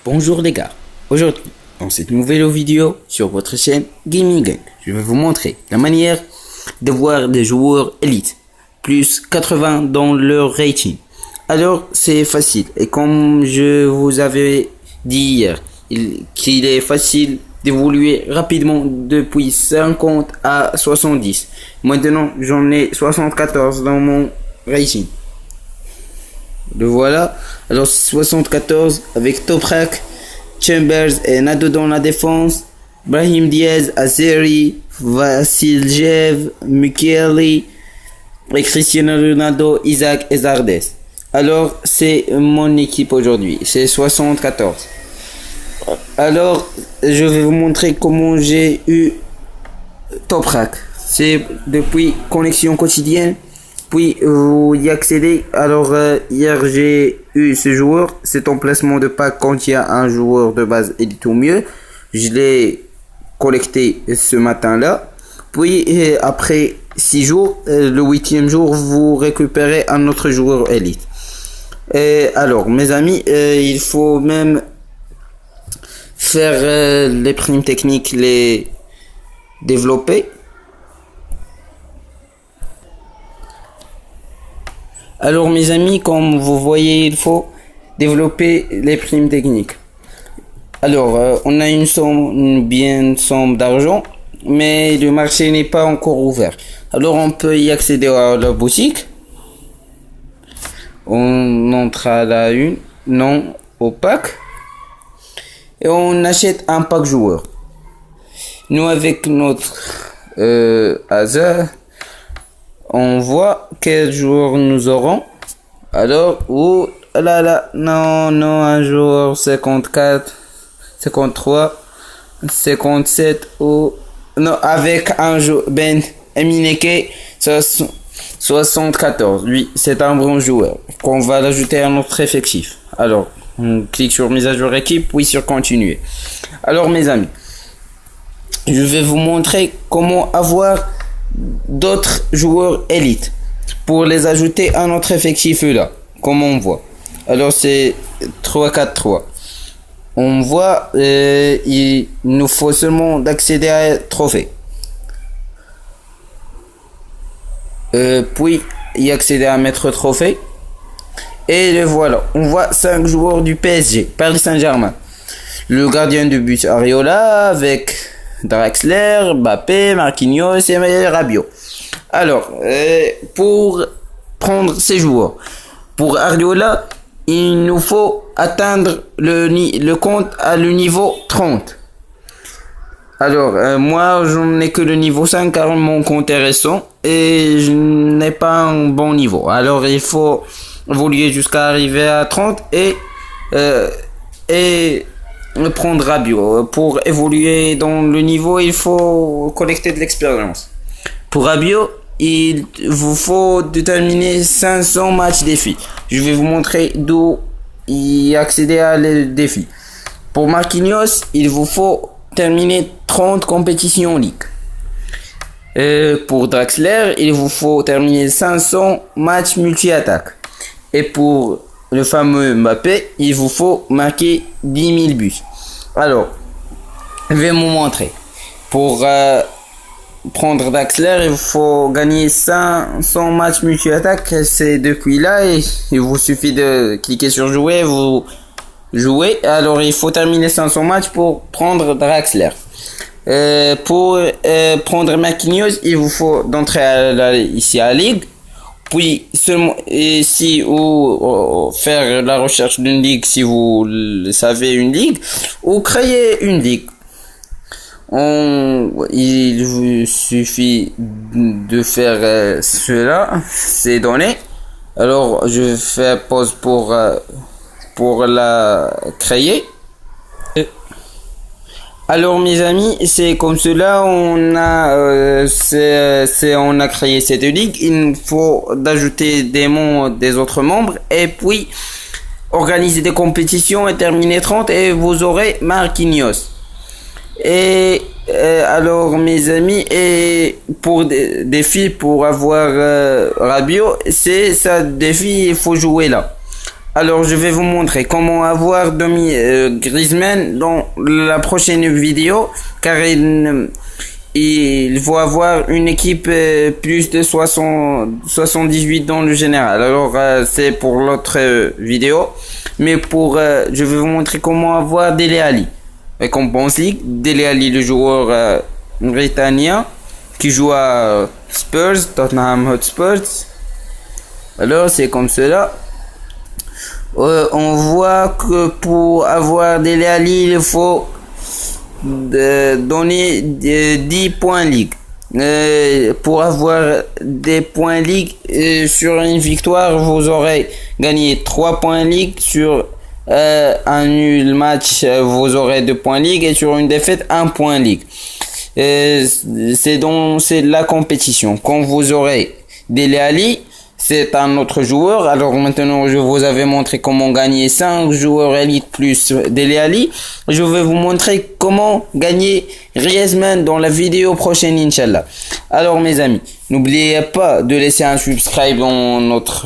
Bonjour les gars, aujourd'hui dans cette nouvelle vidéo sur votre chaîne Gaming Gang, je vais vous montrer la manière de voir des joueurs élites plus 80 dans leur rating. Alors c'est facile et comme je vous avais dit hier qu'il est facile d'évoluer rapidement depuis 50 à 70. Maintenant j'en ai 74 dans mon rating. Le voilà. Alors 74 avec Toprak, Chambers et Nado dans la défense, Brahim Diaz, Azeri, Vassiljev, Mukiele et Cristiano Ronaldo, Isaac et Zardes. Alors c'est mon équipe aujourd'hui, c'est 74. Alors je vais vous montrer comment j'ai eu Toprak. C'est depuis connexion quotidienne. Puis vous y accédez. Alors hier j'ai eu ce joueur, cet emplacement de pack quand il y a un joueur de base élite ou mieux. Je l'ai collecté ce matin là. Puis après 6 jours, le 8e jour, vous récupérez un autre joueur élite. Et alors mes amis, il faut même faire les primes techniques, les développer. Alors mes amis, comme vous voyez, il faut développer les primes techniques. Alors on a une somme d'argent, mais le marché n'est pas encore ouvert. Alors on peut y accéder à la boutique. On entre à la une, non au pack, et on achète un pack joueur. Nous avec notre hasard, on voit quel joueur nous aurons. Alors, oh là là, non, un joueur 54, 53, 57, oh, non, avec un joueur, Ben Emineke, 74. Lui, c'est un bon joueur qu'on va l'ajouter à notre effectif. Alors, on clique sur mise à jour équipe, puis sur continuer. Alors, mes amis, je vais vous montrer comment avoir d'autres joueurs élites pour les ajouter à notre effectif là, comme on voit. Alors c'est 3-4-3. On voit, il nous faut seulement d'accéder à trophée. Puis y accéder à mettre trophée. Et le voilà. On voit 5 joueurs du PSG, Paris Saint-Germain. Le gardien de but Areola avec Draxler, Mbappé, Marquinhos et Rabiot. Alors, pour prendre ces joueurs, pour Areola, il nous faut atteindre le compte à le niveau 30. Alors, moi, je n'ai que le niveau 5 car mon compte est récent et je n'ai pas un bon niveau. Alors, il faut évoluer jusqu'à arriver à 30 et prendre Rabiot. Pour évoluer dans le niveau, il faut collecter de l'expérience. Pour Rabiot, il vous faut déterminer 500 matchs défis. Je vais vous montrer d'où y accéder à les défis. Pour Marquinhos, il vous faut terminer 30 compétitions en ligue. Pour Draxler, il vous faut terminer 500 matchs multi-attaque. Et pour le fameux Mbappé, il vous faut marquer 10 000 buts. Alors, je vais vous montrer. Pour prendre Draxler, il faut gagner 500 matchs multi-attaque. C'est depuis là et il vous suffit de cliquer sur jouer, vous jouez. Alors, il faut terminer 500 matchs pour prendre Draxler. Pour prendre Marquinhos, il vous faut d'entrer ici à la ligue. Puis seulement ici ou faire la recherche d'une ligue si vous savez une ligue ou créer une ligue. Il vous suffit de faire cela, c'est donné. Alors je fais pause pour la créer. Alors mes amis, c'est comme cela on a créé cette ligue. Il faut d'ajouter des autres membres et puis organiser des compétitions et terminer 30 et vous aurez Marquinhos. Et alors mes amis, et pour des défis pour avoir Rabiot, c'est ça défi, il faut jouer là. Alors je vais vous montrer comment avoir Griezmann dans la prochaine vidéo, car il faut avoir une équipe plus de 78 dans le général. Alors c'est pour l'autre vidéo, mais je vais vous montrer comment avoir Dele Alli. Récompense League, Dele Alli, le joueur britannien qui joue à Spurs, Tottenham Hotspur. Alors c'est comme cela. On voit que pour avoir Dele Alli, il faut donner 10 points ligue. Pour avoir des points ligue sur une victoire, vous aurez gagné 3 points ligue. Sur un nul match, vous aurez 2 points ligue, et sur une défaite, 1 point ligue. C'est la compétition. Quand vous aurez Dele Alli, c'est un autre joueur. Alors maintenant, je vous avais montré comment gagner 5 joueurs élites plus Dele Alli. Je vais vous montrer comment gagner Griezmann dans la vidéo prochaine, Inch'Allah. Alors mes amis, n'oubliez pas de laisser un subscribe dans notre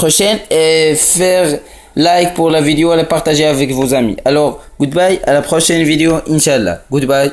chaîne et faire like pour la vidéo et la partager avec vos amis. Alors, goodbye, à la prochaine vidéo, Inch'Allah. Goodbye.